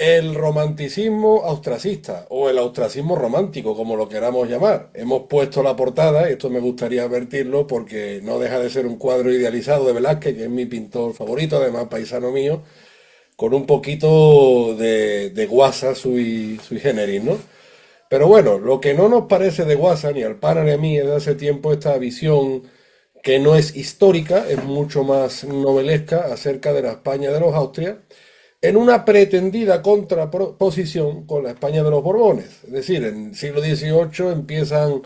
el romanticismo austracista o el austracismo romántico, como lo queramos llamar. Hemos puesto la portada, y esto me gustaría advertirlo porque no deja de ser un cuadro idealizado de Velázquez, que es mi pintor favorito, además paisano mío, con un poquito de guasa sui generis, ¿no? Pero bueno, lo que no nos parece de guasa, ni al pana ni a mí, es de hace tiempo esta visión que no es histórica, es mucho más novelesca acerca de la España de los Austrias en una pretendida contraposición con la España de los Borbones. Es decir, en el siglo XVIII empiezan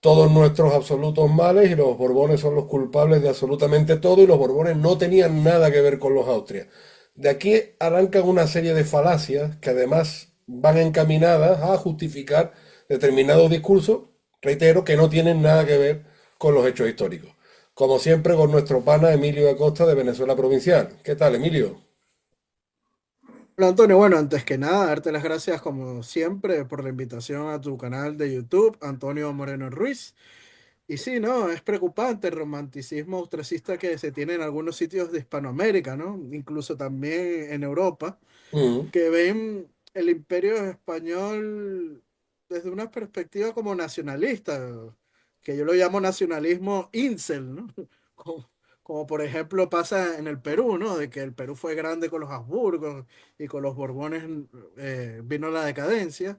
todos nuestros absolutos males y los Borbones son los culpables de absolutamente todo y los Borbones no tenían nada que ver con los Austrias. De aquí arrancan una serie de falacias que además van encaminadas a justificar determinados discursos, reitero, que no tienen nada que ver con los hechos históricos. Como siempre, con nuestro pana Emilio Acosta de Venezuela Provincial. ¿Qué tal, Emilio? Hola Antonio, bueno, antes que nada, darte las gracias como siempre por la invitación a tu canal de YouTube, Antonio Moreno Ruiz. Y sí, ¿no? Es preocupante el romanticismo austracista que se tiene en algunos sitios de Hispanoamérica, ¿no? Incluso también en Europa, Mm. que ven el imperio español desde una perspectiva como nacionalista, que yo lo llamo nacionalismo incel, ¿no? Como, como por ejemplo pasa en el Perú, ¿no? De que el Perú fue grande con los Habsburgos y con los Borbones vino la decadencia.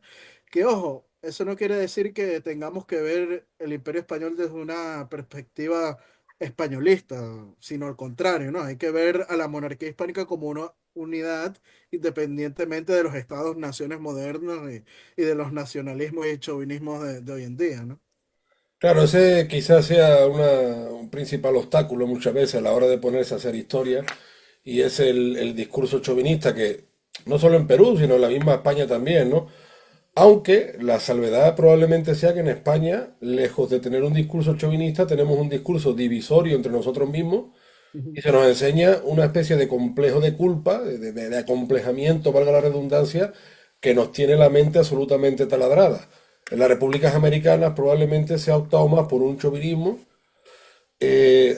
Que ojo, eso no quiere decir que tengamos que ver el imperio español desde una perspectiva españolista, sino al contrario, ¿no? Hay que ver a la monarquía hispánica como una unidad independientemente de los estados-naciones modernos y de los nacionalismos y chauvinismos de hoy en día, ¿no? Claro, ese quizás sea un principal obstáculo muchas veces a la hora de ponerse a hacer historia, y es el discurso chauvinista que no solo en Perú, sino en la misma España también, ¿no? Aunque la salvedad probablemente sea que en España, lejos de tener un discurso chauvinista, tenemos un discurso divisorio entre nosotros mismos Ujú. y se nos enseña una especie de complejo de culpa, de acomplejamiento, valga la redundancia, que nos tiene la mente absolutamente taladrada. En las repúblicas americanas probablemente se ha optado más por un chauvinismo,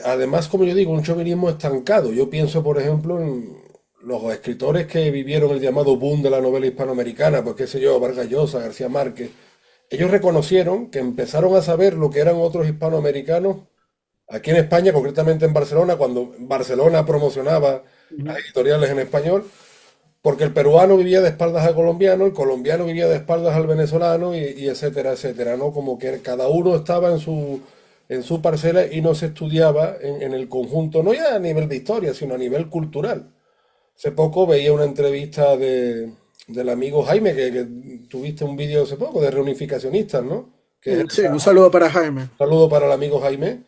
además, como yo digo, un chauvinismo estancado. Yo pienso, por ejemplo, en los escritores que vivieron el llamado boom de la novela hispanoamericana, pues qué sé yo, Vargas Llosa, García Márquez. Ellos reconocieron que empezaron a saber lo que eran otros hispanoamericanos aquí en España, concretamente en Barcelona, cuando Barcelona promocionaba las Ujú. editoriales en español, porque el peruano vivía de espaldas al colombiano, el colombiano vivía de espaldas al venezolano y etcétera, etcétera, ¿no? Como que cada uno estaba en su parcela y no se estudiaba en el conjunto, no ya a nivel de historia, sino a nivel cultural. Hace poco veía una entrevista del amigo Jaime, que tuviste un vídeo hace poco de reunificacionistas, ¿no? Que es el Sí, un saludo para Jaime. saludo para el amigo Jaime,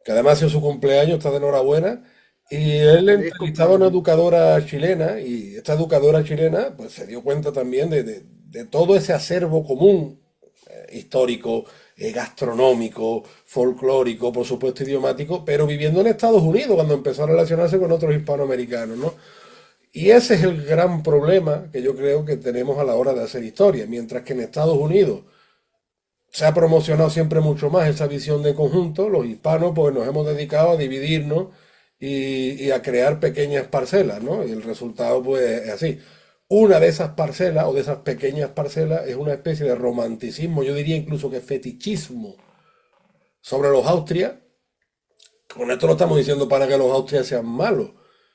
que además ha sido su cumpleaños, está de enhorabuena. Y él Feliz entrevistaba a una cumpleaños. educadora chilena y esta educadora chilena pues se dio cuenta también de todo ese acervo común, histórico, gastronómico, folclórico, por supuesto idiomático, pero viviendo en Estados Unidos cuando empezó a relacionarse con otros hispanoamericanos, ¿no? Y ese es el gran problema que yo creo que tenemos a la hora de hacer historia, mientras que en Estados Unidos se ha promocionado siempre mucho más esa visión de conjunto. Los hispanos pues nos hemos dedicado a dividirnos y a crear pequeñas parcelas, ¿no? Y el resultado pues es así. Una de esas parcelas o de esas pequeñas parcelas es una especie de romanticismo, yo diría incluso que fetichismo sobre los Austrias. Con esto no estamos diciendo para que los Austrias sean malos,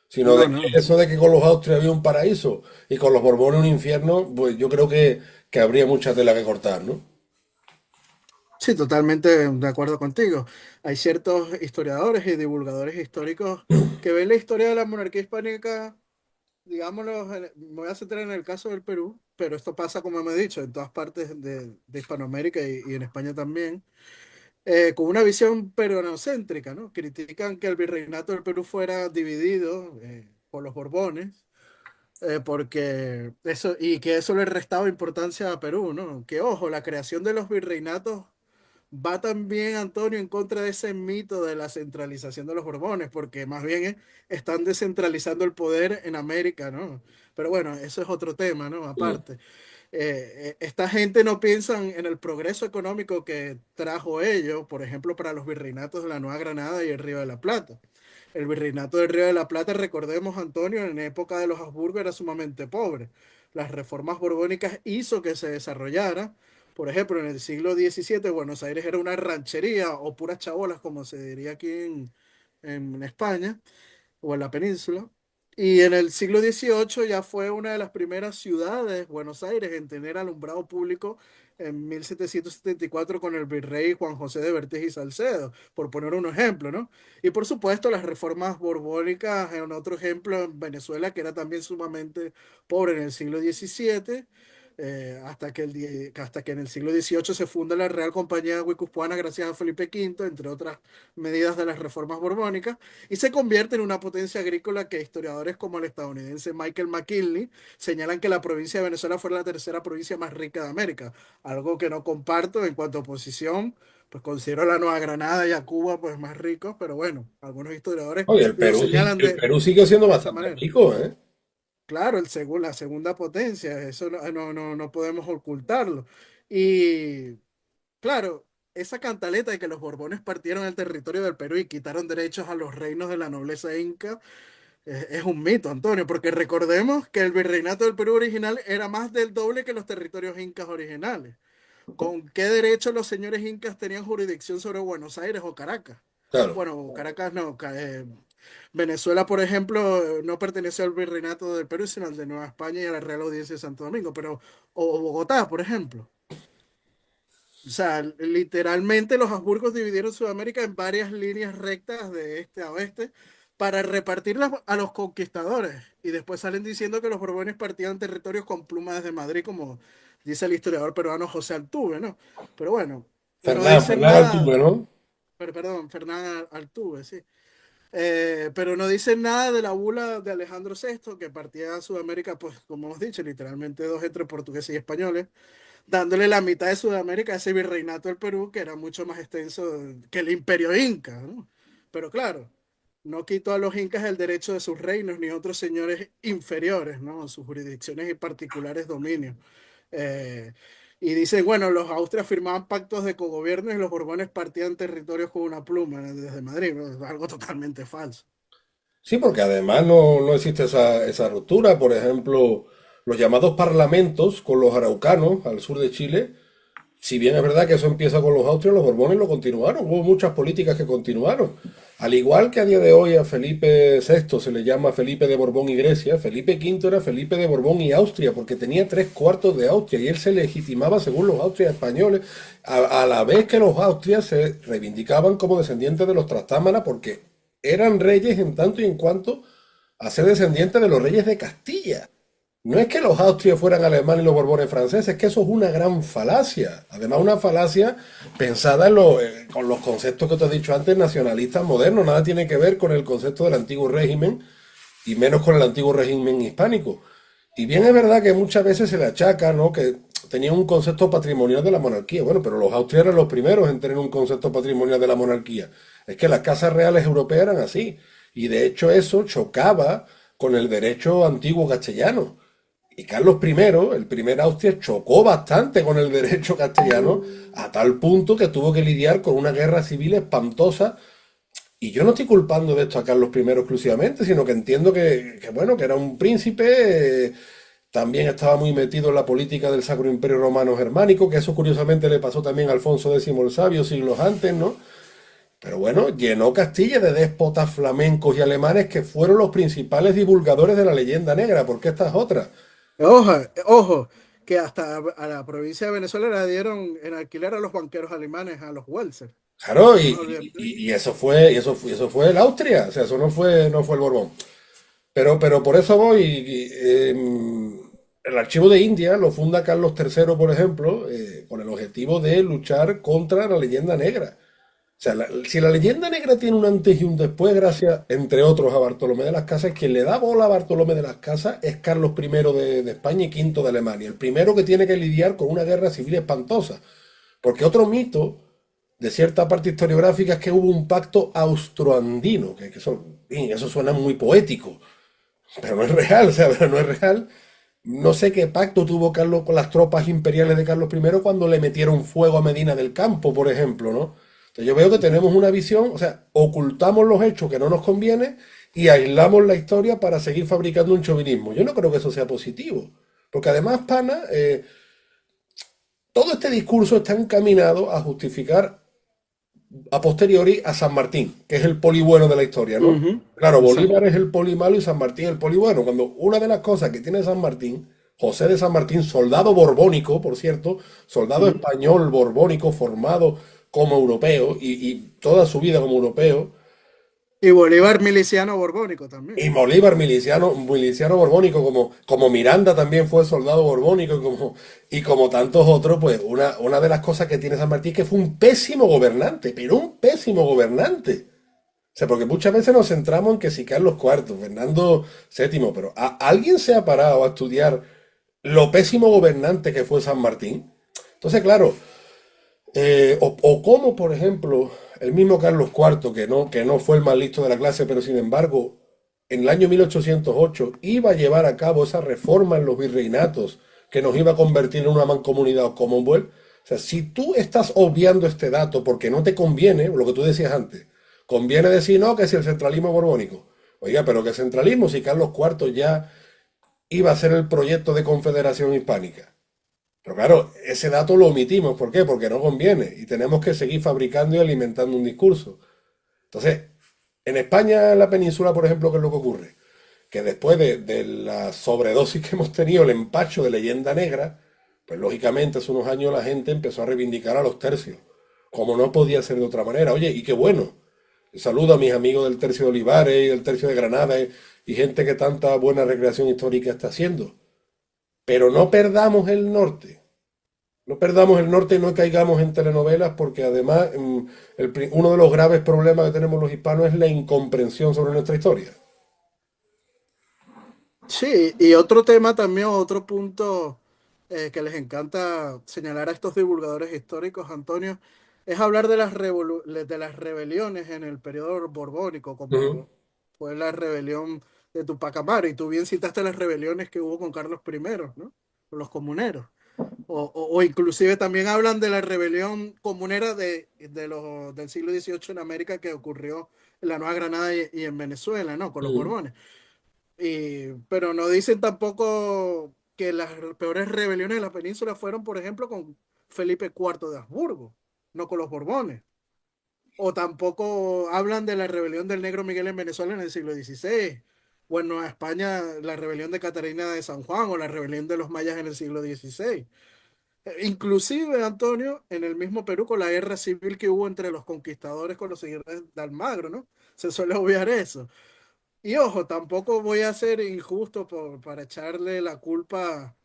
sino de No, que no. eso de que con los Austrias había un paraíso y con los Borbones un infierno, pues yo creo que habría mucha tela que cortar, ¿no? Sí, totalmente de acuerdo contigo. Hay ciertos historiadores y divulgadores históricos que ven la historia de la monarquía hispánica, digámoslo, me voy a centrar en el caso del Perú, pero esto pasa, como me he dicho, en todas partes de Hispanoamérica y en España también, con una visión peruanocéntrica, ¿no? Critican que el virreinato del Perú fuera dividido por los Borbones, porque eso, y que eso le restaba importancia a Perú, ¿no? Que ojo, la creación de los virreinatos va también, Antonio, en contra de ese mito de la centralización de los Borbones, porque más bien están descentralizando el poder en América, ¿no? Pero bueno, eso es otro tema, ¿no? Mm. Aparte, esta gente no piensa en el progreso económico que trajo ello, por ejemplo, para los virreinatos de la Nueva Granada y el Río de la Plata. El virreinato del Río de la Plata, recordemos, Antonio, en época de los Habsburgo era sumamente pobre. Las reformas borbónicas hizo que se desarrollara. Por ejemplo, en el siglo XVII, Buenos Aires era una ranchería o puras chabolas, como se diría aquí en España o en la península. Y en el siglo XVIII ya fue una de las primeras ciudades, Buenos Aires, en tener alumbrado público en 1774 con el virrey Juan José de Bertés y Salcedo, por poner un ejemplo, ¿no? Y por supuesto las reformas borbónicas, en otro ejemplo en Venezuela, que era también sumamente pobre en el siglo XVII, hasta que en el siglo XVIII se funda la Real Compañía Guipuzcoana gracias a Felipe V, entre otras medidas de las reformas borbónicas, y se convierte en una potencia agrícola que historiadores como el estadounidense Michael McKinley señalan que la provincia de Venezuela fue la tercera provincia más rica de América, algo que no comparto en cuanto a posición, pues considero a la Nueva Granada y a Cuba pues más ricos, pero bueno, algunos historiadores Oye, el lo Perú, señalan el Perú sigue siendo de esa bastante manera. rico, ¿eh? Claro, la segunda potencia, eso no podemos ocultarlo. Y claro, esa cantaleta de que los Borbones partieron el territorio del Perú y quitaron derechos a los reinos de la nobleza inca es un mito, Antonio, porque recordemos que el virreinato del Perú original era más del doble que los territorios incas originales. ¿Con qué derecho los señores incas tenían jurisdicción sobre Buenos Aires o Caracas? Claro. Bueno, Caracas no, Venezuela, por ejemplo, no perteneció al virreinato del Perú, sino al de Nueva España y a la Real Audiencia de Santo Domingo, pero, o Bogotá, por ejemplo. O sea, literalmente los Habsburgos dividieron Sudamérica en varias líneas rectas de este a oeste para repartirlas a los conquistadores. Y después salen diciendo que los Borbones partían territorios con plumas de Madrid, como dice el historiador peruano José Altuve, ¿no? Pero bueno, no dicen Fernán nada, Altuve, ¿no? perdón, Fernán Altuve, sí. Pero no dicen nada de la bula de Alejandro VI, que partía a Sudamérica, pues como hemos dicho, literalmente dos entre portugueses y españoles, dándole la mitad de Sudamérica a ese virreinato del Perú, que era mucho más extenso que el imperio inca, ¿no? Pero claro, no quitó a los incas el derecho de sus reinos ni otros señores inferiores, ¿no? Sus jurisdicciones y particulares dominios. Eh, y dicen, bueno, los Austrias firmaban pactos de cogobierno y los Borbones partían territorios con una pluma desde Madrid, ¿no? Es algo totalmente falso. Sí, porque además no existe esa ruptura. Por ejemplo, los llamados parlamentos con los araucanos al sur de Chile, si bien es verdad que eso empieza con los austrias, los borbones lo continuaron. Hubo muchas políticas que continuaron. Al igual que a día de hoy a Felipe VI se le llama Felipe de Borbón y Grecia, Felipe V era Felipe de Borbón y Austria, porque tenía tres cuartos de Austria y él se legitimaba según los austrias españoles, a la vez que los austrias se reivindicaban como descendientes de los Trastámara, porque eran reyes en tanto y en cuanto a ser descendientes de los reyes de Castilla. No es que los austrias fueran alemanes y los borbones franceses, es que eso es una gran falacia. Además, una falacia pensada con los conceptos que te he dicho antes, nacionalistas modernos. Nada tiene que ver con el concepto del antiguo régimen y menos con el antiguo régimen hispánico. Y bien es verdad que muchas veces se le achaca, ¿no?, que tenían un concepto patrimonial de la monarquía. Bueno, pero los austrias eran los primeros en tener un concepto patrimonial de la monarquía. Es que las casas reales europeas eran así. Y de hecho eso chocaba con el derecho antiguo castellano. Y Carlos I, el primer Austria, chocó bastante con el derecho castellano a tal punto que tuvo que lidiar con una guerra civil espantosa. Y yo no estoy culpando de esto a Carlos I exclusivamente, sino que entiendo bueno, que era un príncipe, también estaba muy metido en la política del Sacro Imperio Romano Germánico, que eso curiosamente le pasó también a Alfonso X el Sabio siglos antes, ¿no? Pero bueno, llenó Castilla de déspotas flamencos y alemanes que fueron los principales divulgadores de la leyenda negra, porque esta es otra. Ojo, ojo, que hasta a la provincia de Venezuela la dieron en alquiler a los banqueros alemanes, a los Welser. Claro, No nos olvidemos de eso. y eso fue el Austria, o sea, eso no fue el Borbón. Pero por eso voy, el archivo de India lo funda Carlos III, por ejemplo, con el objetivo de luchar contra la leyenda negra. O sea, si la leyenda negra tiene un antes y un después, gracias, entre otros, a Bartolomé de las Casas, quien le da bola a Bartolomé de las Casas es Carlos I de España y V de Alemania, el primero que tiene que lidiar con una guerra civil espantosa. Porque otro mito de cierta parte historiográfica es que hubo un pacto austroandino, que eso suena muy poético, pero no es real, o sea, pero no es real. No sé qué pacto tuvo Carlos con las tropas imperiales de Carlos I cuando le metieron fuego a Medina del Campo, por ejemplo, ¿no? Entonces yo veo que tenemos una visión, o sea, ocultamos los hechos que no nos conviene y aislamos la historia para seguir fabricando un chauvinismo. Yo no creo que eso sea positivo, porque además, pana, todo este discurso está encaminado a justificar a posteriori a San Martín, que es el poli bueno de la historia, ¿no? Ujú, Claro, Bolívar exacto. es el poli malo y San Martín el poli bueno. Cuando una de las cosas que tiene San Martín, José de San Martín, soldado borbónico, por cierto, soldado Ujú. español borbónico, formado como europeo y toda su vida como europeo, Y Bolívar miliciano borbónico y también. Bolívar miliciano borbónico, como Miranda también fue soldado borbónico, y como tantos otros, pues una de las cosas que tiene San Martín es que fue un pésimo gobernante, pero un pésimo gobernante. O sea, porque muchas veces nos centramos en que si Carlos IV, Fernando VII, pero ¿alguien se ha parado a estudiar lo pésimo gobernante que fue San Martín? Entonces, claro, o como, por ejemplo, el mismo Carlos IV, que no fue el más listo de la clase, pero sin embargo, en el año 1808 iba a llevar a cabo esa reforma en los virreinatos que nos iba a convertir en una mancomunidad o Commonwealth. O sea, si tú estás obviando este dato porque no te conviene, lo que tú decías antes, conviene decir no, que si el centralismo borbónico. Oiga, pero ¿qué centralismo si Carlos IV ya iba a hacer el proyecto de confederación hispánica? Pero claro, ese dato lo omitimos. ¿Por qué? Porque no conviene y tenemos que seguir fabricando y alimentando un discurso. Entonces, en España, en la península, por ejemplo, ¿qué es lo que ocurre? Que después de la sobredosis que hemos tenido, el empacho de leyenda negra, pues lógicamente hace unos años la gente empezó a reivindicar a los tercios, como no podía ser de otra manera. Oye, y qué bueno. Saludo a mis amigos del Tercio de Olivares y del Tercio de Granada y gente que tanta buena recreación histórica está haciendo. Pero no perdamos el norte. No perdamos el norte y no caigamos en telenovelas porque además uno de los graves problemas que tenemos los hispanos es la incomprensión sobre nuestra historia. Sí, y otro tema también, otro punto que les encanta señalar a estos divulgadores históricos, Antonio, es hablar de de las rebeliones en el periodo borbónico, Ujú. como fue la rebelión de Tupac Amaru, y tú bien citaste las rebeliones que hubo con Carlos I, ¿no? Con los comuneros. O inclusive también hablan de la rebelión comunera del siglo XVIII en América que ocurrió en la Nueva Granada y en Venezuela, ¿no? Con los Ujú. Borbones. Pero no dicen tampoco que las peores rebeliones de la península fueron, por ejemplo, con Felipe IV de Habsburgo, no con los Borbones. O tampoco hablan de la rebelión del Negro Miguel en Venezuela en el siglo XVI. O en Nueva España, la rebelión de Catarina de San Juan o la rebelión de los mayas en el siglo XVI. Inclusive, Antonio, en el mismo Perú, con la guerra civil que hubo entre los conquistadores con los seguidores de Almagro, ¿no? Se suele obviar eso. Y ojo, tampoco voy a ser injusto para echarle la culpa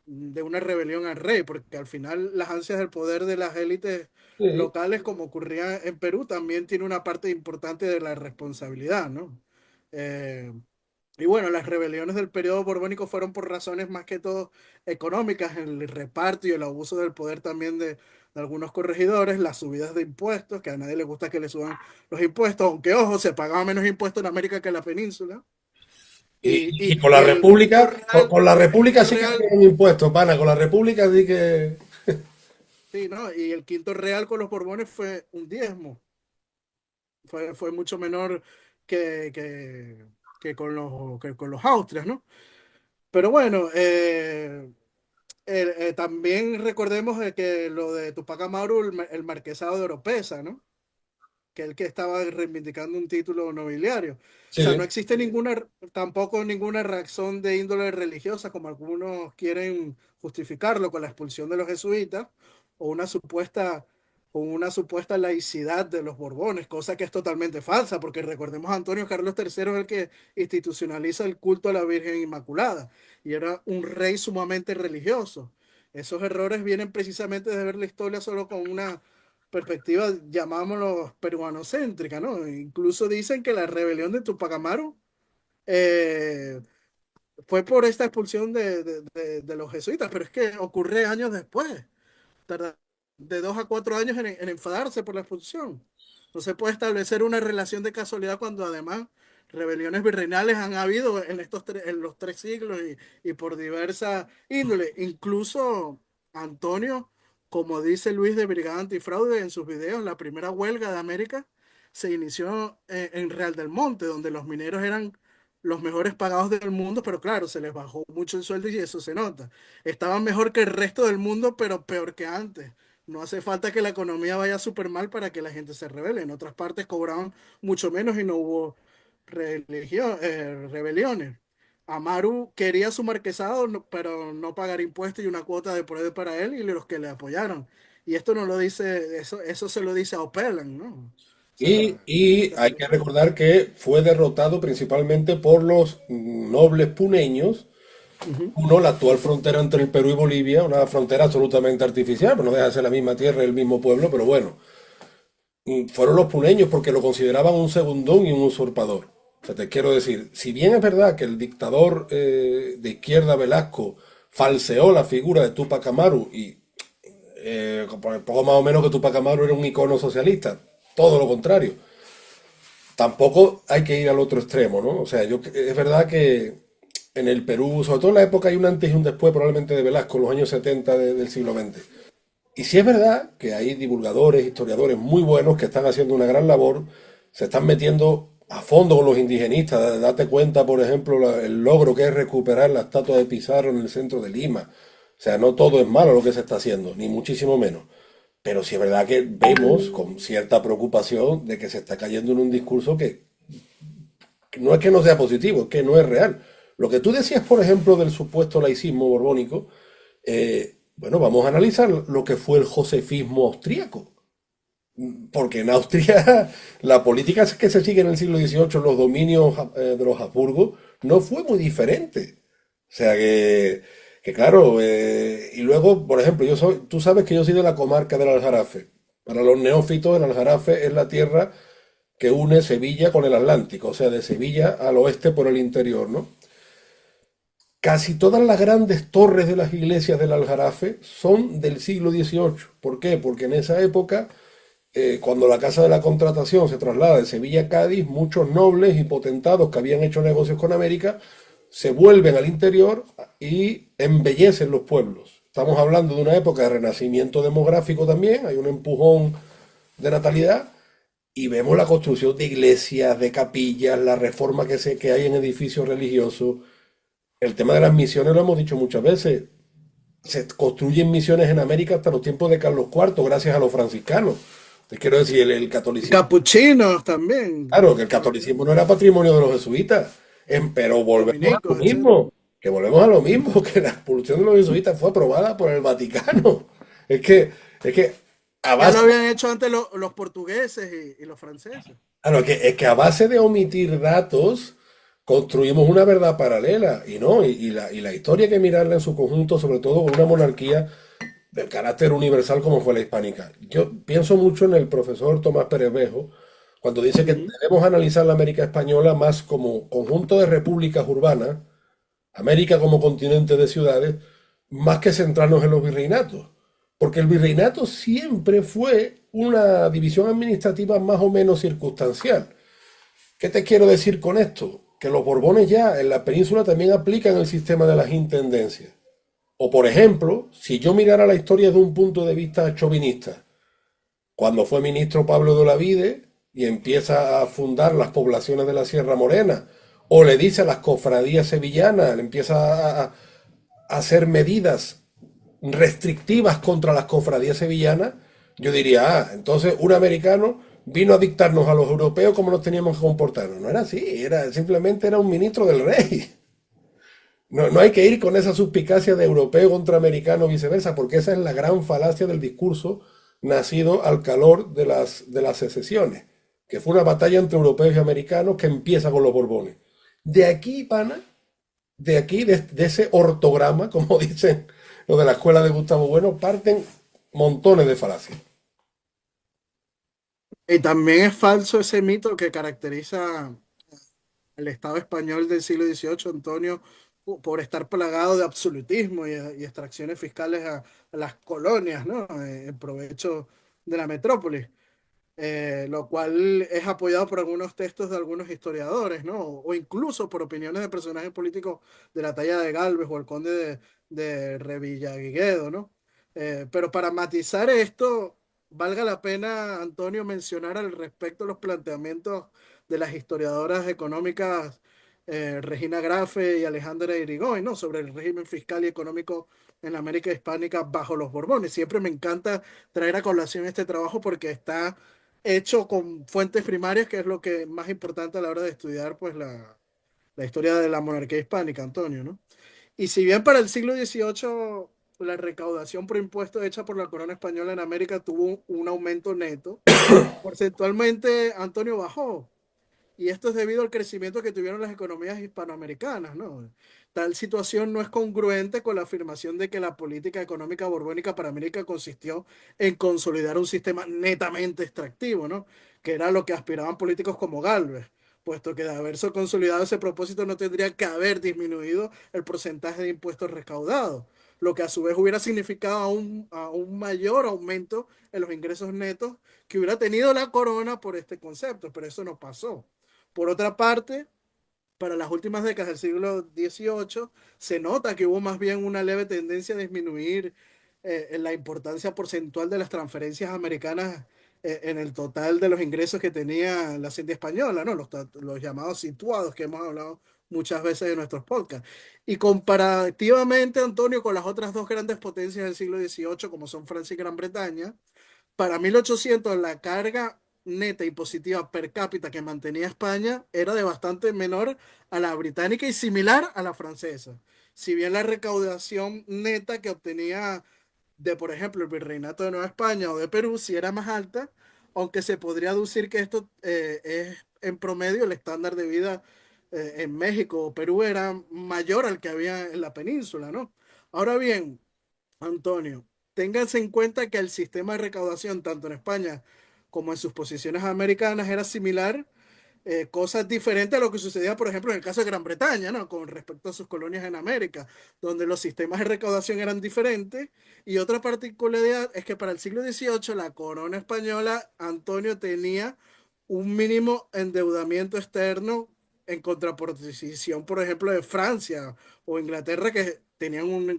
de una rebelión al rey, porque al final las ansias del poder de las élites Sí. locales, como ocurría en Perú, también tiene una parte importante de la responsabilidad, ¿no? Eh, y bueno, las rebeliones del periodo borbónico fueron por razones más que todo económicas, el reparto y el abuso del poder también de algunos corregidores, las subidas de impuestos, que a nadie le gusta que le suban los impuestos, aunque ojo, se pagaba menos impuestos en América que en la península. Y, Y, y- y y, con y la el quinto República, con, real, con la el República quinto sí que real, tienen impuestos, pana, con la República sí que. sí, ¿no? Y el quinto real con los Borbones fue un diezmo, fue mucho menor que, que, que con los Austrias, ¿no? Pero bueno, también recordemos de que lo de Tupac Amaru, el marquesado de Oropesa, ¿no? Que el que estaba reivindicando un título nobiliario. O sea, no Sí. existe tampoco ninguna reacción de índole religiosa, como algunos quieren justificarlo con la expulsión de los jesuitas, o una supuesta laicidad de los Borbones, cosa que es totalmente falsa, porque recordemos a Antonio Carlos III es el que institucionaliza el culto a la Virgen Inmaculada, y era un rey sumamente religioso. Esos errores vienen precisamente de ver la historia solo con una perspectiva, llamámoslo peruanocéntrica, ¿no? Incluso dicen que la rebelión de Tupac Amaru eh, fue por esta expulsión de los jesuitas, pero es que ocurre años después, tarda de 2 a 4 años en enfadarse por la expulsión. No se puede establecer una relación de casualidad cuando además rebeliones virreinales han habido en los 3 siglos y por diversa índole. Incluso Antonio como dice Luis de Brigada Antifraude en sus videos, la primera huelga de América se inició en Real del Monte, donde los mineros eran los mejores pagados del mundo, pero claro, se les bajó mucho el sueldo y eso se nota. Estaban mejor que el resto del mundo, pero peor que antes. No hace falta que la economía vaya súper mal para que la gente se rebele. En otras partes cobraban mucho menos y no hubo rebeliones. Amaru quería su marquesado, pero no pagar impuestos y una cuota de poder para él y los que le apoyaron. Y esto no lo dice, eso se lo dice a Opelan, ¿no? O sea, Y hay que recordar que fue derrotado principalmente por los nobles puneños. ujú. Uno, la actual frontera entre el Perú y Bolivia, una frontera absolutamente artificial, pues no deja de ser la misma tierra y el mismo pueblo, pero bueno, fueron los puneños porque lo consideraban un segundón y un usurpador. O sea, te quiero decir, si bien es verdad que el dictador de izquierda Velasco falseó la figura de Tupac Amaru y poco más o menos que Tupac Amaru era un icono socialista, todo lo contrario. Tampoco hay que ir al otro extremo, ¿no? O sea, es verdad que en el Perú, sobre todo en la época, hay un antes y un después probablemente de Velasco, en los años 70 del siglo XX. Y sí es verdad que hay divulgadores, historiadores muy buenos que están haciendo una gran labor, se están metiendo a fondo con los indigenistas. Date cuenta, por ejemplo, el logro que es recuperar la estatua de Pizarro en el centro de Lima. O sea, no todo es malo lo que se está haciendo, ni muchísimo menos. Pero sí es verdad que vemos con cierta preocupación de que se está cayendo en un discurso que no es que no sea positivo, es que no es real. Lo que tú decías, por ejemplo, del supuesto laicismo borbónico, bueno, vamos a analizar lo que fue el josefismo austríaco. Porque en Austria la política que se sigue en el siglo XVIII, en los dominios de los Habsburgo, no fue muy diferente. O sea que claro, y luego, por ejemplo, tú sabes que yo soy de la comarca del Aljarafe. Para los neófitos, el Aljarafe es la tierra que une Sevilla con el Atlántico, o sea, de Sevilla al oeste por el interior, ¿no? Casi todas las grandes torres de las iglesias del Aljarafe son del siglo XVIII. ¿Por qué? Porque en esa época, cuando la Casa de la Contratación se traslada de Sevilla a Cádiz, muchos nobles y potentados que habían hecho negocios con América se vuelven al interior y embellecen los pueblos. Estamos hablando de una época de renacimiento demográfico también, hay un empujón de natalidad y vemos la construcción de iglesias, de capillas, la reforma que hay en edificios religiosos. El tema de las misiones lo hemos dicho muchas veces. Se construyen misiones en América hasta los tiempos de Carlos IV, gracias a los franciscanos. Te quiero decir, el catolicismo. Capuchinos también, Claro, que el catolicismo no era patrimonio de los jesuitas. Pero volvemos a lo dominicos, etcétera. mismo. Que volvemos a lo mismo, que la expulsión de los jesuitas fue aprobada por el Vaticano. Es que, es que a Ya lo base, habían hecho antes los portugueses y los franceses. claro, es que a base de omitir datos construimos una verdad paralela. Y no, y la historia hay que mirarla en su conjunto, sobre todo con una monarquía del carácter universal como fue la hispánica. Yo pienso mucho en el profesor Tomás Pérez Bejo, cuando dice que Ujú. debemos analizar la América española más como conjunto de repúblicas urbanas, América como continente de ciudades, más que centrarnos en los virreinatos. Porque el virreinato siempre fue una división administrativa más o menos circunstancial. ¿Qué te quiero decir con esto? Que los Borbones ya en la península también aplican el sistema de las intendencias. O por ejemplo, si yo mirara la historia desde un punto de vista chauvinista, cuando fue ministro Pablo de Olavide y empieza a fundar las poblaciones de la Sierra Morena, o le dice a las cofradías sevillanas, le empieza a hacer medidas restrictivas contra las cofradías sevillanas, yo diría, entonces un americano vino a dictarnos a los europeos cómo nos teníamos que comportarnos. No era así, simplemente era un ministro del rey. No, no hay que ir con esa suspicacia de europeo contra americano o viceversa, porque esa es la gran falacia del discurso nacido al calor de las secesiones, que fue una batalla entre europeos y americanos que empieza con los Borbones. De aquí, pana, de aquí, de ese ortograma, como dicen los de la escuela de Gustavo Bueno, parten montones de falacias. Y también es falso ese mito que caracteriza el Estado español del siglo XVIII, Antonio, por estar plagado de absolutismo y extracciones fiscales a las colonias, ¿no? En provecho de la metrópoli. Lo cual es apoyado por algunos textos de algunos historiadores, ¿no? O incluso por opiniones de personajes políticos de la talla de Galvez o el conde de Revillagigedo, ¿no? Pero para matizar esto, valga la pena, Antonio, mencionar al respecto los planteamientos de las historiadoras económicas Regina Grafe y Alejandra Irigoyen, ¿no? Sobre el régimen fiscal y económico en la América Hispánica bajo los Borbones. Siempre me encanta traer a colación este trabajo porque está hecho con fuentes primarias, que es lo que más importante a la hora de estudiar, pues, la historia de la monarquía hispánica, Antonio, ¿no? Y si bien para el siglo XVIII la recaudación por impuestos hecha por la corona española en América tuvo un aumento neto, porcentualmente Antonio bajó. Y esto es debido al crecimiento que tuvieron las economías hispanoamericanas, ¿no? Tal situación no es congruente con la afirmación de que la política económica borbónica para América consistió en consolidar un sistema netamente extractivo, ¿no? Que era lo que aspiraban políticos como Gálvez, puesto que de haberse consolidado ese propósito no tendría que haber disminuido el porcentaje de impuestos recaudados, lo que a su vez hubiera significado a un mayor aumento en los ingresos netos que hubiera tenido la corona por este concepto, pero eso no pasó. Por otra parte, para las últimas décadas del siglo XVIII, se nota que hubo más bien una leve tendencia a disminuir en la importancia porcentual de las transferencias americanas en el total de los ingresos que tenía la Hacienda española, ¿no? Los llamados situados que hemos hablado muchas veces en nuestros podcasts. Y comparativamente, Antonio, con las otras dos grandes potencias del siglo XVIII, como son Francia y Gran Bretaña, para 1800 la carga neta impositiva per cápita que mantenía España era de bastante menor a la británica y similar a la francesa. Si bien la recaudación neta que obtenía de, por ejemplo, el Virreinato de Nueva España o de Perú sí era más alta, aunque se podría aducir que esto es en promedio el estándar de vida en México o Perú era mayor al que había en la península, ¿no? Ahora bien, Antonio, ténganse en cuenta que el sistema de recaudación, tanto en España como en sus posiciones americanas, era similar, cosas diferentes a lo que sucedía, por ejemplo, en el caso de Gran Bretaña, ¿no? Con respecto a sus colonias en América, donde los sistemas de recaudación eran diferentes. Y otra particularidad es que para el siglo XVIII la corona española, Antonio, tenía un mínimo endeudamiento externo en contraposición, por ejemplo, de Francia o Inglaterra, que tenían una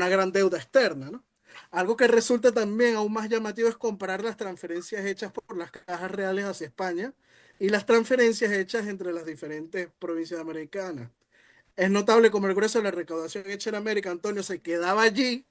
gran deuda externa, ¿no? Algo que resulta también aún más llamativo es comparar las transferencias hechas por las cajas reales hacia España y las transferencias hechas entre las diferentes provincias americanas. Es notable como el grueso de la recaudación hecha en América, Antonio, se quedaba allí,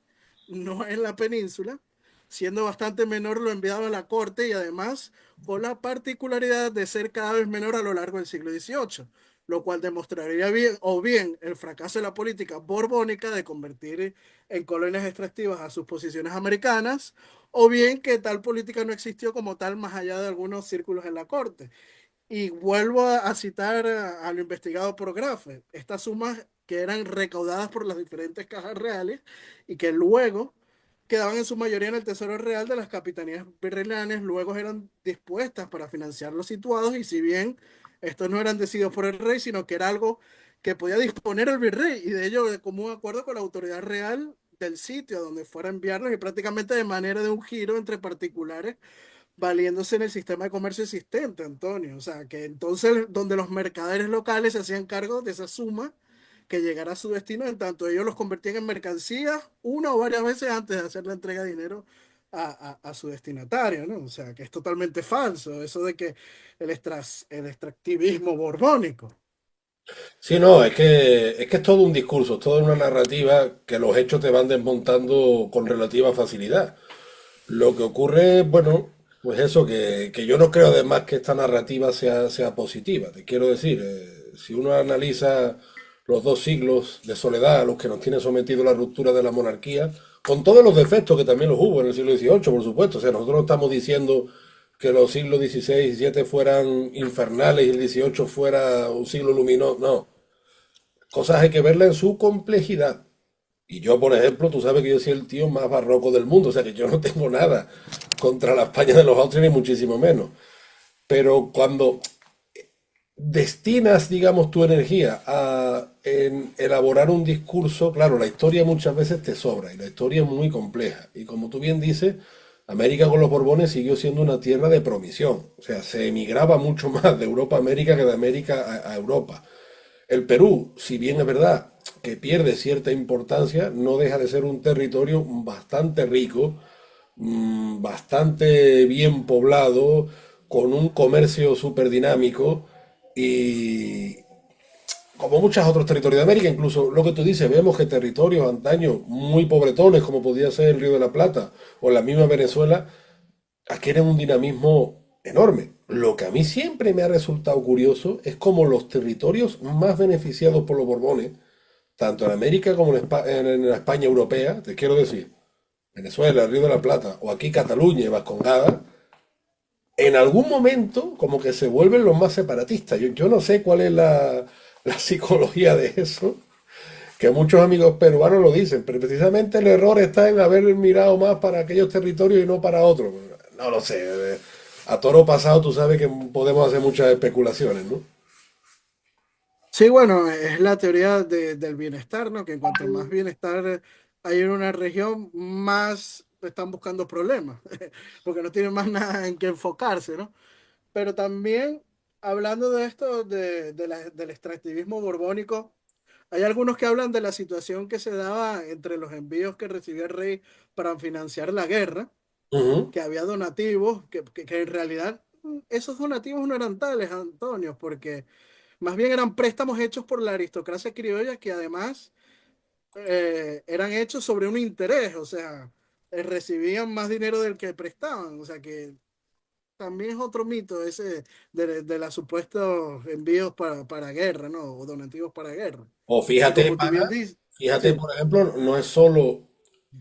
no en la península, siendo bastante menor lo enviado a la corte y además con la particularidad de ser cada vez menor a lo largo del siglo XVIII, lo cual demostraría bien o bien el fracaso de la política borbónica de convertir en colonias extractivas a sus posiciones americanas, o bien que tal política no existió como tal más allá de algunos círculos en la corte. Y vuelvo a citar a lo investigado por Grafe, estas sumas que eran recaudadas por las diferentes cajas reales y que luego quedaban en su mayoría en el Tesoro Real de las capitanías virreinanes, luego eran dispuestas para financiar los situados y si bien estos no eran decididos por el rey, sino que era algo que podía disponer el virrey y de ello de común acuerdo con la autoridad real del sitio donde fuera a enviarlos y prácticamente de manera de un giro entre particulares valiéndose en el sistema de comercio existente, Antonio. O sea, que entonces donde los mercaderes locales se hacían cargo de esa suma que llegara a su destino, en tanto ellos los convertían en mercancías una o varias veces antes de hacer la entrega de dinero a su destinatario, ¿no? O sea, que es totalmente falso eso de que el extractivismo borbónico. Sí, no, es que es todo un discurso, es toda una narrativa que los hechos te van desmontando con relativa facilidad. Lo que ocurre, bueno, pues eso, que yo no creo además que esta narrativa sea positiva. Te quiero decir, si uno analiza los 2 siglos de soledad a los que nos tiene sometido la ruptura de la monarquía, con todos los defectos que también los hubo en el siglo XVIII, por supuesto. O sea, nosotros no estamos diciendo que los siglos XVI y XVII fueran infernales y el XVIII fuera un siglo luminoso. No, cosas hay que verlas en su complejidad. Y yo, por ejemplo, tú sabes que yo soy el tío más barroco del mundo, o sea que yo no tengo nada contra la España de los Austrias, ni muchísimo menos. Pero cuando destinas, digamos, tu energía en elaborar un discurso, claro, la historia muchas veces te sobra y la historia es muy compleja. Y como tú bien dices, América con los Borbones siguió siendo una tierra de promisión. O sea, se emigraba mucho más de Europa a América que de América a Europa. El Perú, si bien es verdad, que pierde cierta importancia, no deja de ser un territorio bastante rico, bastante bien poblado, con un comercio súper dinámico y como muchos otros territorios de América, incluso lo que tú dices, vemos que territorios antaño muy pobretones, como podía ser el Río de la Plata o la misma Venezuela, adquieren un dinamismo enorme. Lo que a mí siempre me ha resultado curioso es cómo los territorios más beneficiados por los Borbones, tanto en América como en la España europea, te quiero decir, Venezuela, el Río de la Plata, o aquí Cataluña y Vascongada, en algún momento como que se vuelven los más separatistas. Yo no sé cuál es la psicología de eso, que muchos amigos peruanos lo dicen, pero precisamente el error está en haber mirado más para aquellos territorios y no para otros. No lo sé. A toro pasado tú sabes que podemos hacer muchas especulaciones, ¿no? Sí, bueno, es la teoría del bienestar, ¿no? Que en cuanto más bienestar hay en una región, más están buscando problemas, porque no tienen más nada en que enfocarse, ¿no? Pero también, hablando de esto, del extractivismo borbónico, hay algunos que hablan de la situación que se daba entre los envíos que recibía el rey para financiar la guerra, Ujú. que había donativos, que en realidad esos donativos no eran tales, Antonio, porque más bien eran préstamos hechos por la aristocracia criolla que además eran hechos sobre un interés, o sea, recibían más dinero del que prestaban, o sea que también es otro mito ese de los supuestos envíos para guerra, ¿no? O donativos para guerra. O Y fíjate, como tú bien dices, fíjate, sí. por ejemplo, no es solo,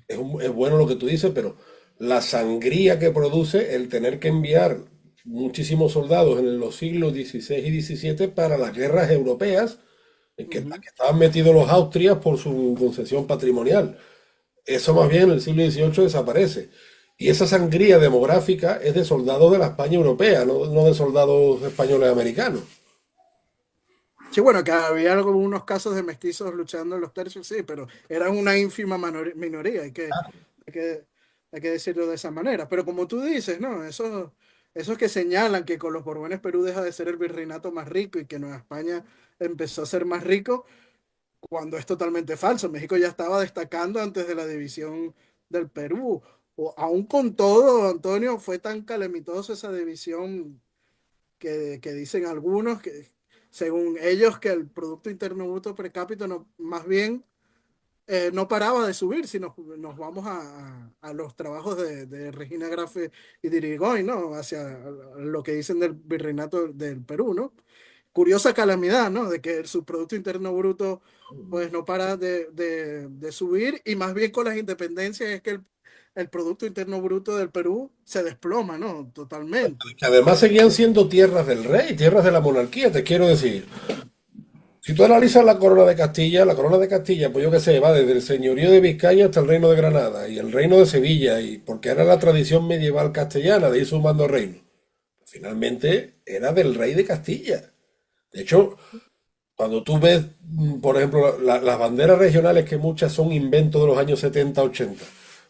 es bueno lo que tú dices, pero la sangría que produce el tener que enviar muchísimos soldados en los siglos XVI y XVII para las guerras europeas, en las Ujú. que estaban metidos los Austrias por su concesión patrimonial. Eso más bien en el siglo XVIII desaparece. Y esa sangría demográfica es de soldados de la España europea, no de soldados españoles americanos. Sí, bueno, que había algunos casos de mestizos luchando en los tercios, sí, pero eran una ínfima minoría, hay que, hay que decirlo de esa manera. Pero como tú dices, ¿no? Esos que señalan que con los Borbones Perú deja de ser el virreinato más rico y que Nueva España empezó a ser más rico, cuando es totalmente falso. México ya estaba destacando antes de la división del Perú. O, aún con todo, Antonio, fue tan calamitosa esa división que dicen algunos que, según ellos, que el Producto Interno Bruto per cápita no, más bien no paraba de subir si nos vamos a los trabajos de Regina Grafe y de Irigoyen, ¿no? Hacia lo que dicen del virreinato del Perú, ¿no? Curiosa calamidad, ¿no? De que su Producto Interno Bruto pues no para de subir y más bien con las independencias es que el Producto Interno Bruto del Perú se desploma, ¿no? Totalmente. Que además seguían siendo tierras del rey, tierras de la monarquía, te quiero decir. Si tú analizas la corona de Castilla, pues yo qué sé, va desde el señorío de Vizcaya hasta el reino de Granada y el reino de Sevilla, y porque era la tradición medieval castellana de ir sumando reinos. Finalmente era del rey de Castilla. De hecho, cuando tú ves, por ejemplo, las banderas regionales, que muchas son inventos de los años 70-80,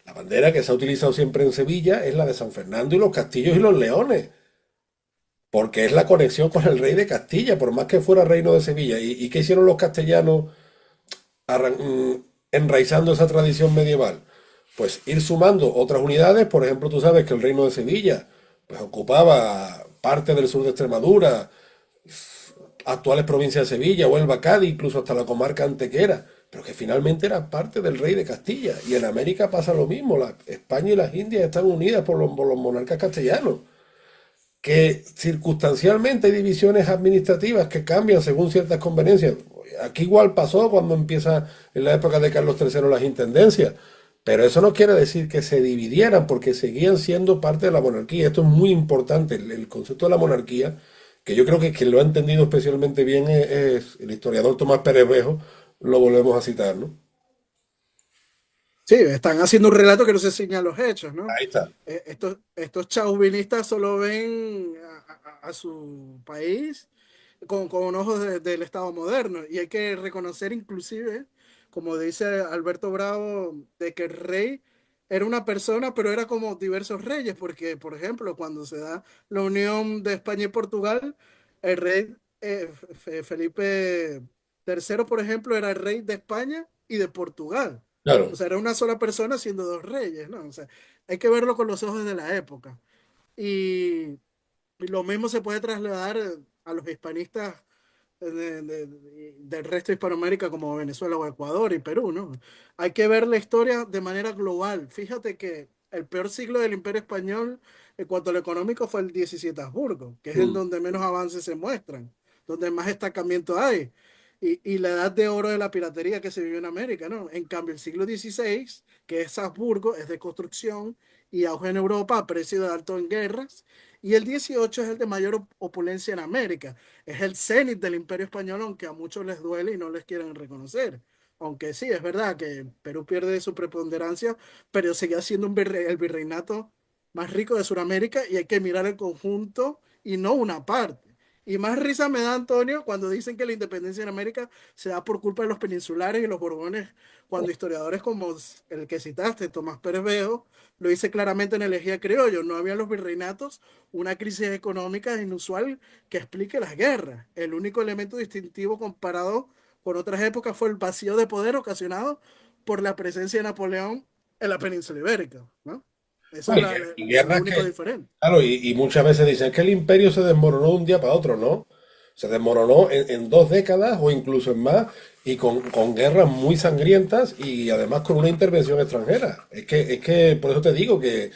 la bandera que se ha utilizado siempre en Sevilla es la de San Fernando y los Castillos y los Leones, porque es la conexión con el rey de Castilla, por más que fuera reino de Sevilla. ¿Y qué hicieron los castellanos enraizando esa tradición medieval? Pues ir sumando otras unidades. Por ejemplo, tú sabes que el reino de Sevilla pues ocupaba parte del sur de Extremadura, actuales provincias de Sevilla, Huelva, Cádiz, incluso hasta la comarca antequera, pero que finalmente era parte del rey de Castilla. Y en América pasa lo mismo, España y las Indias están unidas por los monarcas castellanos, que circunstancialmente hay divisiones administrativas que cambian según ciertas conveniencias. Aquí igual pasó cuando empieza en la época de Carlos III las intendencias, pero eso no quiere decir que se dividieran porque seguían siendo parte de la monarquía. Esto es muy importante, el concepto de la monarquía, que yo creo que quien lo ha entendido especialmente bien es el historiador Tomás Pérez Bejo, lo volvemos a citar, ¿no? Sí, están haciendo un relato que no se ciña a los hechos, ¿no? Ahí está. Estos chauvinistas solo ven a su país con ojos del Estado moderno y hay que reconocer inclusive, como dice Alberto Bravo, de que el rey era una persona, pero era como diversos reyes, porque, por ejemplo, cuando se da la unión de España y Portugal, el rey Felipe Tercero, por ejemplo, era el rey de España y de Portugal. O Claro. sea, era una sola persona siendo dos reyes, ¿no? O sea, hay que verlo con los ojos de la época. Y, y lo mismo se puede trasladar a los hispanistas del resto de Hispanoamérica como Venezuela o Ecuador y Perú, ¿no? Hay que ver la historia de manera global. Fíjate que el peor siglo del Imperio Español en cuanto a lo económico fue el 17 Habsburgo, que es en Mm. donde menos avances se muestran, donde más estancamiento hay. Y la edad de oro de la piratería que se vivió en América, ¿no? En cambio, el siglo XVI, que es Habsburgo, es de construcción y auge en Europa a precio de alto en guerras. Y el 18 es el de mayor opulencia en América, es el cenit del Imperio Español, aunque a muchos les duele y no les quieren reconocer. Aunque sí, es verdad que Perú pierde su preponderancia, pero sigue siendo el virreinato más rico de Sudamérica y hay que mirar el conjunto y no una parte. Y más risa me da, Antonio, cuando dicen que la independencia en América se da por culpa de los peninsulares y los borbones, cuando historiadores como el que citaste, Tomás Pérez Bejo, lo dice claramente en Elegía Criollo, no había los virreinatos, una crisis económica inusual que explique las guerras. El único elemento distintivo comparado con otras épocas fue el vacío de poder ocasionado por la presencia de Napoleón en la península ibérica, ¿no? Eso No, es y lo guerras único que, diferente. claro, y muchas veces dicen que el imperio se desmoronó de un día para otro, ¿no? Se desmoronó en 2 décadas o incluso en más y con guerras muy sangrientas y además con una intervención extranjera. Es que por eso te digo que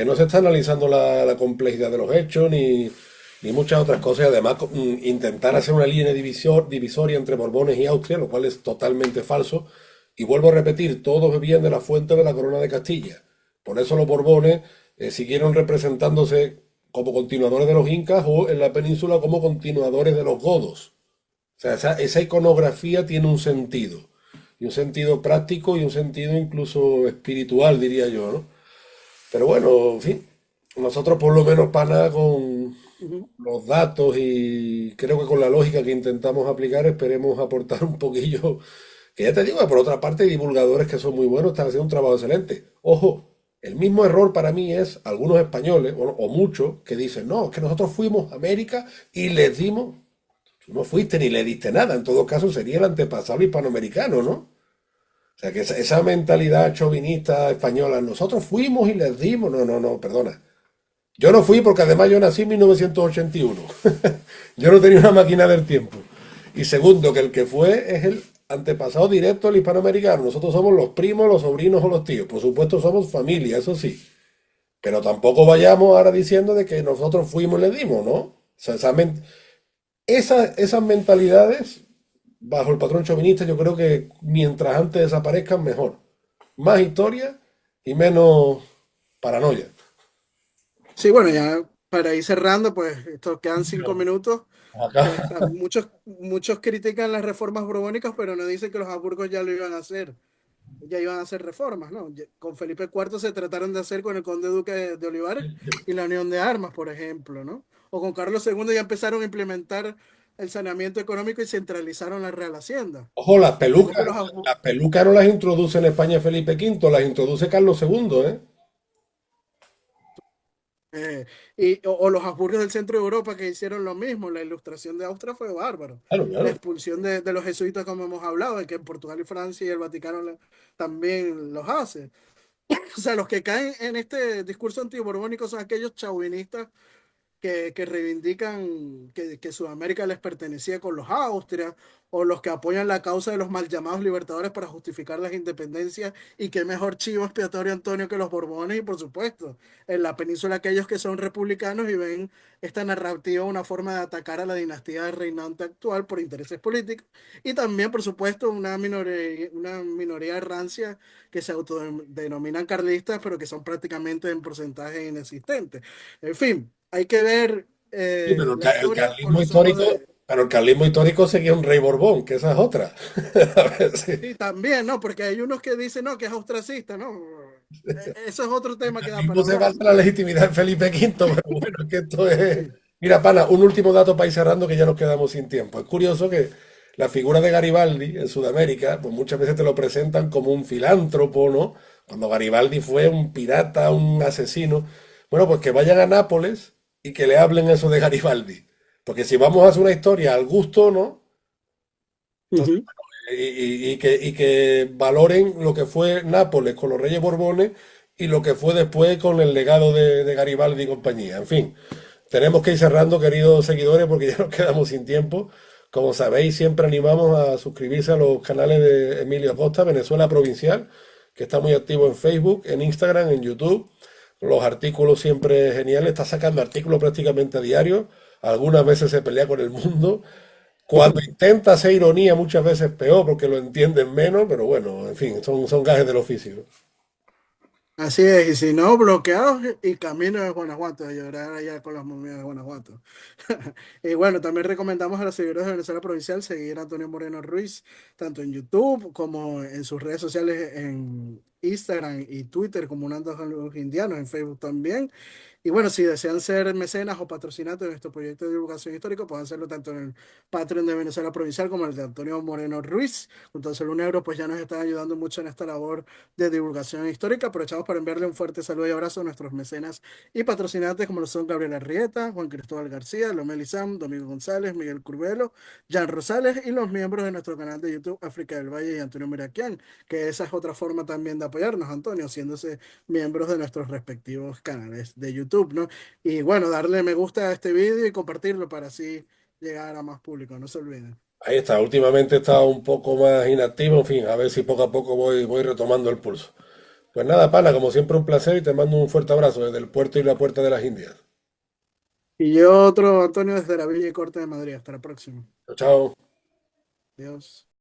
no se está analizando la complejidad de los hechos ni muchas otras cosas. Y además intentar hacer una línea divisoria entre Borbones y Austria, lo cual es totalmente falso. Y vuelvo a repetir, todos bebían de la fuente de la corona de Castilla. Por eso los Borbones siguieron representándose como continuadores de los incas o en la península como continuadores de los godos. O sea, esa iconografía tiene un sentido, y un sentido práctico y un sentido incluso espiritual, diría yo, ¿no? Pero bueno, en fin, nosotros por lo menos para nada con Ujú. los datos y creo que con la lógica que intentamos aplicar esperemos aportar un poquillo, que ya te digo, por otra parte hay divulgadores que son muy buenos, están haciendo un trabajo excelente. Ojo, el mismo error para mí es algunos españoles, o muchos, que dicen, no, es que nosotros fuimos a América y les dimos, tú no fuiste ni le diste nada, en todo caso sería el antepasado hispanoamericano, ¿no? O sea, que esa mentalidad chauvinista española, nosotros fuimos y les dimos, no, no, no, perdona. Yo no fui porque además yo nací en 1981. Yo no tenía una máquina del tiempo. Y segundo, que el que fue es el antepasado directo del hispanoamericano. Nosotros somos los primos, los sobrinos o los tíos. Por supuesto somos familia, eso sí. Pero tampoco vayamos ahora diciendo de que nosotros fuimos y le dimos, ¿no? O sea, esas mentalidades, bajo el patrón chauvinista, yo creo que mientras antes desaparezcan, mejor. Más historia y menos paranoia. Sí, bueno, ya para ir cerrando, pues esto quedan 5 minutos. Acá. Muchos critican las reformas borbónicas, pero no dicen que los Habsburgos ya lo iban a hacer. Ya iban a hacer reformas, ¿no? Con Felipe IV se trataron de hacer con el conde duque de Olivares y la Unión de Armas, por ejemplo, ¿no? O con Carlos II ya empezaron a implementar el saneamiento económico y centralizaron la Real Hacienda. Ojo, Recordemos que las pelucas no las introduce en España Felipe V, las introduce Carlos II, ¿eh? eh, o los Habsburgos del centro de Europa que hicieron lo mismo. La ilustración de Austria fue bárbaro. Claro, La claro. expulsión de los jesuitas, como hemos hablado, de que en Portugal y Francia y el Vaticano también los hace. O sea, los que caen en este discurso antiborbónico son aquellos chauvinistas que reivindican que Sudamérica les pertenecía con los Austrias, o los que apoyan la causa de los mal llamados libertadores para justificar las independencias, y qué mejor chivo expiatorio, Antonio, que los Borbones, y por supuesto, en la península aquellos que son republicanos y ven esta narrativa una forma de atacar a la dinastía reinante actual por intereses políticos, y también, por supuesto, una minoría rancia que se autodenominan carlistas, pero que son prácticamente en porcentaje inexistentes. En fin, hay que ver Sí, pero la historia con los ojos de... el carlismo histórico seguía un rey Borbón, que esa es otra. A ver, sí. Sí, también, ¿no? Porque hay unos que dicen, no, que es ostracista, ¿no? Eso es otro El tema que da para carlismo se hablar, basa en ¿no? la legitimidad de Felipe V, pero bueno, es que esto es. Sí, Mira, pana, un último dato para ir cerrando que ya nos quedamos sin tiempo. Es curioso que la figura de Garibaldi en Sudamérica, pues muchas veces te lo presentan como un filántropo, ¿no? Cuando Garibaldi fue un pirata, un asesino. Bueno, pues que vayan a Nápoles y que le hablen eso de Garibaldi. Porque si vamos a hacer una historia al gusto, ¿no? Ujú. Y que valoren lo que fue Nápoles con los Reyes Borbones y lo que fue después con el legado de Garibaldi y compañía. En fin, tenemos que ir cerrando, queridos seguidores, porque ya nos quedamos sin tiempo. Como sabéis, siempre animamos a suscribirse a los canales de Emilio Acosta, Venezuela Provincial, que está muy activo en Facebook, en Instagram, en YouTube. Los artículos siempre geniales, está sacando artículos prácticamente a diario. Algunas veces se pelea con el mundo. Cuando intenta hacer ironía, muchas veces peor porque lo entienden menos, pero bueno, en fin, son gajes del oficio. Así es, y si no, bloqueados y camino de Guanajuato, a llorar allá con las momias de Guanajuato. Y bueno, también recomendamos a los seguidores de Venezuela Provincial seguir a Antonio Moreno Ruiz, tanto en YouTube como en sus redes sociales en Instagram y Twitter, como Unando a los Indianos, en Facebook también. Y bueno, si desean ser mecenas o patrocinantes de nuestro proyecto de divulgación histórica, pueden hacerlo tanto en el Patreon de Venezuela Provincial como el de Antonio Moreno Ruiz. Junto a solo un euro, pues ya nos están ayudando mucho en esta labor de divulgación histórica. Aprovechamos para enviarle un fuerte saludo y abrazo a nuestros mecenas y patrocinantes, como lo son Gabriela Arrieta, Juan Cristóbal García, Lomeli Sam, Domingo González, Miguel Curvelo, Jan Rosales y los miembros de nuestro canal de YouTube África del Valle y Antonio Miraquian, que esa es otra forma también de apoyarnos, Antonio, haciéndose miembros de nuestros respectivos canales de YouTube, ¿no? Y bueno, darle me gusta a este vídeo y compartirlo para así llegar a más público, no se olviden. Ahí está, últimamente he estado un poco más inactivo, en fin, a ver si poco a poco voy retomando el pulso. Pues nada, pana, como siempre un placer y te mando un fuerte abrazo desde el puerto y la puerta de las Indias. Y yo otro, Antonio, desde la Villa y Corte de Madrid. Hasta la próxima. Chao, chao. Adiós.